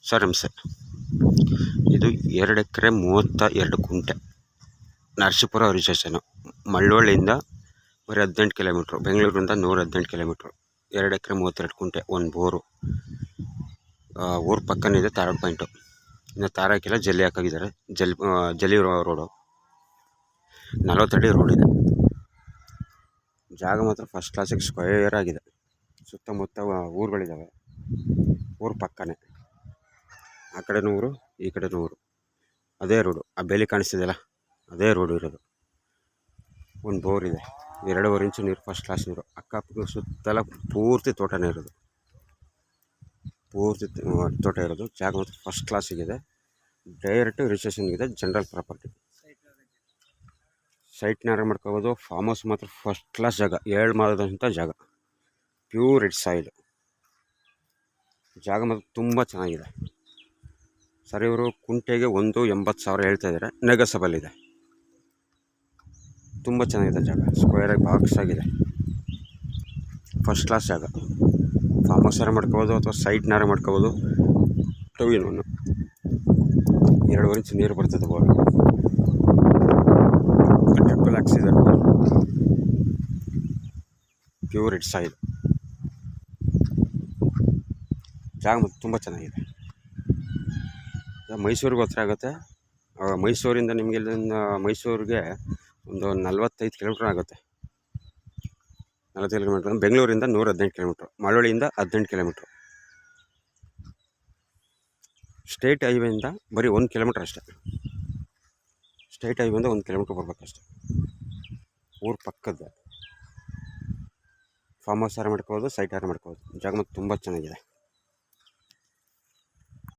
Sir ನಮಸ್ತೆ. ಇದು 2 ಎಕರೆ 32 ಗುಂಟೆ ನರಸೀಪುರ ರಿಜಿಸ್ಟ್ರೇಷನು. ಮಳ್ಳವಳ್ಳಿಯಿಂದ ಬರೀ 18 ಕಿಲೋಮೀಟ್ರು, ಬೆಂಗಳೂರಿಂದ 118 ಕಿಲೋಮೀಟ್ರು. 2 ಎಕರೆ 32 ಗುಂಟೆ, ಒಂದು ಬೋರು. ಊರ ಪಕ್ಕನಿದೆ ತಾರಡ್ ಪಾಯಿಂಟು. ಇನ್ನು ತಾರ ಹಾಕಿಲ್ಲ, ಜಲ್ಲಿ ಹಾಕಿದ್ದಾರೆ. ಜಲ್ಲಿ ರೋಡು, 40 ಅಡಿ ರೋಡ್ ಇದೆ. ಜಾಗ ಮಾತ್ರ ಫಸ್ಟ್ ಕ್ಲಾಸಿಗೆ ಸ್ಕ್ವೇರ್ ಆಗಿದೆ. ಸುತ್ತಮುತ್ತ ಊರುಗಳಿದ್ದಾವೆ. ಊರ ಪಕ್ಕನೇ, ಆ ಕಡೆ 100, ಈ ಕಡೆ 100. ಅದೇ ರೋಡು, ಆ ಬೇಲಿ ಕಾಣಿಸ್ತಿದೆಯಲ್ಲ, ಅದೇ ರೋಡು ಇರೋದು. ಒಂದು ಬೋರ್ ಇದೆ, 2.5 ಇಂಚು ನೀರು, ಫಸ್ಟ್ ಕ್ಲಾಸ್ ನೀರು. ಅಕ್ಕಪಕ್ಕ ಸುತ್ತಲ ಪೂರ್ತಿ ತೋಟನೇ ಇರೋದು, ಪೂರ್ತಿ ತೋಟ ಇರೋದು. ಜಾಗ ಮಾತ್ರ ಫಸ್ಟ್ ಕ್ಲಾಸಿಗಿದೆ. ಡೈರೆಕ್ಟ್ ರಿಜಿಸ್ಟ್ರೇಷನ್ಗಿದೆ, ಜನರಲ್ ಪ್ರಾಪರ್ಟಿ. ಸೈಟ್ನಾರ ಮಾಡ್ಕೋಬೋದು. ಫಾರ್ಮ್ ಹೌಸ್ ಮಾತ್ರ ಫಸ್ಟ್ ಕ್ಲಾಸ್ ಜಾಗ, 7 ಮಾರದಂಥ ಜಾಗ. ಪ್ಯೂರ್ ರೆಡ್ ಸಾಯಿಲ್ ಜಾಗ ಮಾತ್ರ ತುಂಬ ಚೆನ್ನಾಗಿದೆ. ಸರ್, ಇವರು ಕುಂಟೆಗೆ 1,80,000 ಹೇಳ್ತಾಯಿದ್ದಾರೆ. ನೆಗೋಸಬಲ್ ಇದೆ. ತುಂಬ ಚೆನ್ನಾಗಿದೆ ಜಾಗ, ಸ್ಕ್ವೇರಾಗಿ ಬಾಕ್ಸ್ ಆಗಿದೆ. ಫಸ್ಟ್ ಕ್ಲಾಸ್ ಜಾಗ. ಫಾರ್ಮ್ ಹೌಸ್ ಮಾಡ್ಕೋಬೋದು ಅಥವಾ ಸೈಟ್ನಾರ ಮಾಡ್ಕೋಬೋದು. 2-in-1. 2.5 ಇಂಚು ನೀರು ಬರ್ತದೆ. ಬೋರ್ ಟ್ರಿಪ್ಪಲ್ ಹಾಕ್ಸಿದ್ದಾರೆ. ಪ್ಯೂರ್ ರೆಡ್ ಸಾಯಿಲ್ ಜಾಗ ಮತ್ತು ತುಂಬ ಚೆನ್ನಾಗಿದೆ. ಮೈಸೂರಿಗೆ ಹತ್ರ ಆಗುತ್ತೆ. ಮೈಸೂರಿಂದ ನಿಮಗೆ ಇಲ್ಲಿಂದ ಮೈಸೂರಿಗೆ ಒಂದು 45 ಕಿಲೋಮೀಟ್ರ್ ಆಗುತ್ತೆ. 45 ಕಿಲೋಮೀಟ್ರ್. ಬೆಂಗಳೂರಿಂದ 118 ಕಿಲೋಮೀಟ್ರು. ಮಳವಳ್ಳಿಯಿಂದ 18 ಕಿಲೋಮೀಟ್ರು. ಸ್ಟೇಟ್ ಹೈವೇಯಿಂದ ಬರೀ 1 ಕಿಲೋಮೀಟ್ರ್ ಅಷ್ಟೇ. ಸ್ಟೇಟ್ ಹೈವೇಯಿಂದ 1 ಕಿಲೋಮೀಟ್ರ್ ಬರ್ಬೇಕಷ್ಟೆ. ಊರ ಪಕ್ಕದ ಫಾರ್ಮ್ ಹೌಸ್ ಮಾಡ್ಕೋಬೋದು, ಸೈಟ್ ಮಾಡ್ಕೋಬೋದು. ಜಾಗ ಮತ್ತು ತುಂಬ ಚೆನ್ನಾಗಿದೆ.